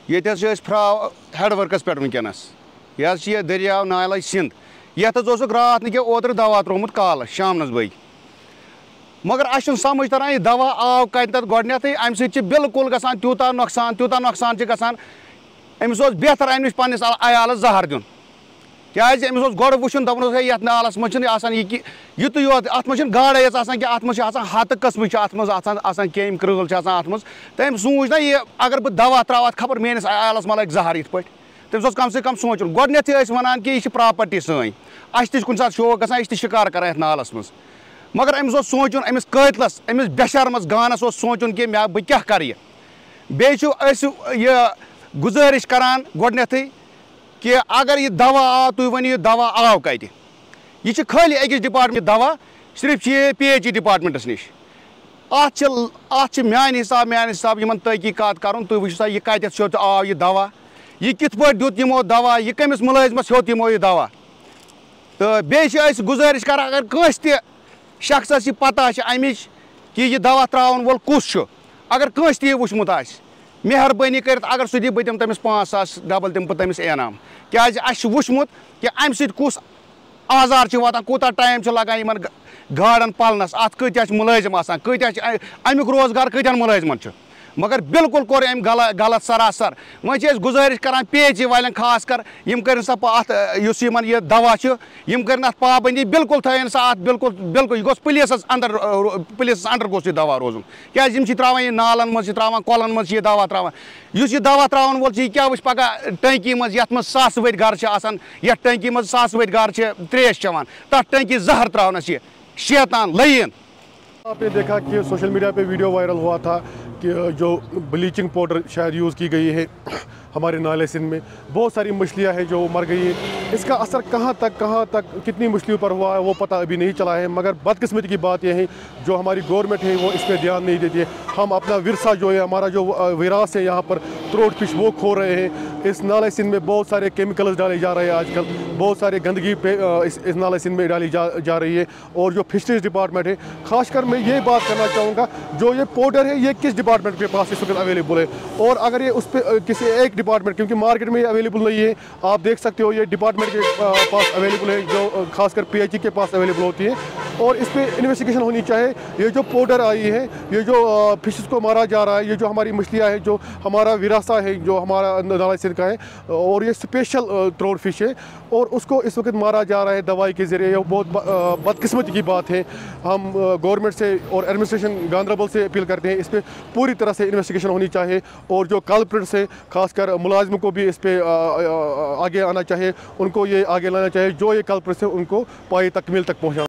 یہ پھراو head works پہ ونکس یہ دریاو نالہ سند یت رات نہ اوتر دوا ترومت کال شام بج مگر اس سمجھ تران یہ دوا آو کت گۄڈنیتھٕے امہ سۭتۍ بالکل گژھان تیوٗتاہ نۄقصان چھُ گژھان أمِس اوس بہتر امہِ نِش پننِس عیالس زہر دیُن کیازِ أمِس اوس گۄڈٕ وٕچھُن دپُن اوس یتھ نالس منٛز چھُنہٕ آسان یہِ یُتُے یوت اتھ منٛز چھِنہٕ گاڈے یٲژ آسان کینٛہہ اتھ منٛز چھِ آسان ہتہٕ قٕسمٕچ چھِ اتھ منٛز آسان کیٚمۍ کرۭل چھِ آسان اتھ منٛز تٔمۍ سوٗنٛچ نا یہِ اگر بہٕ دوا ترٛاوٕ اتھ خبر میٲنِس عیالس ما لگہِ زہر یِتھ پٲٹھۍ تٔمِس اوس کم سے کم سونٛچُن گۄڈنیتھٕے ٲسۍ ونان کہِ یہِ چھِ پراپرٹی سٲنۍ اسہِ تہِ چھُ کُنہِ ساتہٕ شوق گژھان أسۍ تہِ شِکار کران یتھ نالس منٛز مگر أمِس اوس سونٛچُن أمِس قٲتلس أمِس بےٚشرمس گانس اوس سونٛچُن کہِ بہٕ کیاہ کرٕ یہِ بیٚیہِ چھُ أسۍ یہِ گُزٲرِش کران گۄڈنیتھٕے کہ اگر یہ دوا آو تُہۍ ؤنِو یہِ دوا آو کتہِ یہ چھِ خٲلی أکِس ڈپارٹمنٹ دوا صرف چھِ یہِ پی ایچ ای ڈپارٹمنٹس نِش اتھ چھِ میانہِ حساب یِمن تحقیٖقات کرُن تُہۍ وٕچھِو سا یہِ کتٮ۪تھ سیوٚد آو یہِ دوا یہِ کِتھ پٲٹھۍ دیُت یِمو دوا یہِ کٔمِس مُلٲزمس ہیوٚت یِمو یہِ دوا تہٕ بیٚیہِ چھِ أسۍ گُزٲرِش کران اگر کٲنٛسہِ تہِ شخصس یہِ پتہ چھِ امِچ کہ یہِ دوا ترٛاوَن وول کُس چھُ اگر کٲنٛسہِ تہِ یہِ وٕچھمُت آسہِ مہربٲنی کٔرِتھ اگر سُہ دی بہٕ دِمہٕ تٔمِس 5,000 ڈبل دِمہٕ بہٕ تٔمِس انعام کیازِ اَسہِ چھُ وٕچھمُت کہ امہِ سۭتۍ کُس آزار چھُ واتان کوٗتاہ ٹایم چھُ لگان یِمن گاڈن پلنس اتھ کۭتیاہ چھِ مُلٲزِم آسان کۭتیاہ چھِ امیُک روزگار کۭتیاہن مُلٲزمن چھُ مگر بالکل کوٚر أمۍ غلط سراسر وۄنۍ چھِ أسۍ گُزٲرِش کران پی ایچ ای والٮ۪ن خاص کر یِم کٔرِنۍ سا اتھ یُس یِمن یہِ دوا چھُ یِم کٔرِنۍ اتھ پابنٛدی بالکل تھٲیِن سا اتھ بالکل یہِ گوٚژھ پُلیٖسس انڈر گوٚژھ یہِ دوا روزُن کیازِ یِم چھِ ترٛاوان یہِ نالن منٛز چھِ ترٛاوان کۄلن منٛز چھِ یہِ دوا ترٛاوان یُس یہِ دوا ترٛاوان وول چھُ یہِ کیاہ وٕچھِ پگاہ ٹنکی منٛز یتھ منٛز ساسہٕ ؤدۍ گرٕ چھِ آسان یتھ ٹنکی منٛز ساسہٕ ؤدۍ گرٕ چھِ تریش چٮ۪وان تتھ ٹنکی زہر ترٛاونس یہِ شیطان لعین آپ نے دیکھا کہ سوشل میڈیا پہ ویڈیو وائرل ہوا تھا کہ جو بلیچنگ پاؤڈر شاید یوز کی گئی ہے ہمارے نالے سندھ میں بہت ساری مچھلیاں ہیں جو مر گئی ہیں اس کا اثر کہاں تک کتنی مچھلیوں پر ہوا ہے وہ پتہ ابھی نہیں چلا ہے مگر بدقسمتی کی بات یہ ہے جو ہماری گورنمنٹ ہے وہ اس پہ دھیان نہیں دیتی ہے ہم اپنا ورثہ جو ہے ہمارا جو وراثت ہے یہاں پر تروٹ فش وہ کھو رہے ہیں اس نالے سندھ میں بہت سارے کیمیکلز ڈالے جا رہے ہیں آج کل بہت سارے گندگی پہ اس نالے سندھ میں ڈالی جا رہی ہے اور جو فشریز ڈپارٹمنٹ ہے خاص کر میں یہ بات کرنا چاہوں گا جو یہ پاؤڈر ہے یہ کس ڈپارٹمنٹ کے پاس اس وقت اویلیبل ہے اور اگر یہ اس پہ کسی ایک ڈپارٹمنٹ کیونکہ مارکیٹ میں یہ اویلیبل نہیں ہے آپ دیکھ سکتے ہو یہ ڈپارٹمنٹ کے پاس اویلیبل ہے جو خاص کر پی ایچ ای کے پاس اویلیبل ہوتی ہے اور اس پہ انویسٹیگیشن ہونی چاہیے یہ جو پاؤڈر آئی ہے یہ جو فشز کو مارا جا رہا ہے یہ جو ہماری مچھلیاں ہیں جو ہمارا وراثہ ہے جو ہمارا نالے سندھ کا ہے اور یہ اسپیشل تروٹ فش ہے اور اس کو اس وقت مارا جا رہا ہے دوائی کے ذریعے یہ بہت بدقسمتی کی بات ہے ہم گورنمنٹ سے اور ایڈمنسٹریشن گاندربل سے اپیل کرتے ہیں اس پہ پوری طرح سے انویسٹیگیشن ہونی چاہیے اور جو کلپریٹس ہے خاص کر ملازموں کو بھی اس پہ آگے آنا چاہیے ان کو یہ آگے لانا چاہیے جو یہ کلپریٹس ہے ان کو پائے تکمیل تک پہنچانا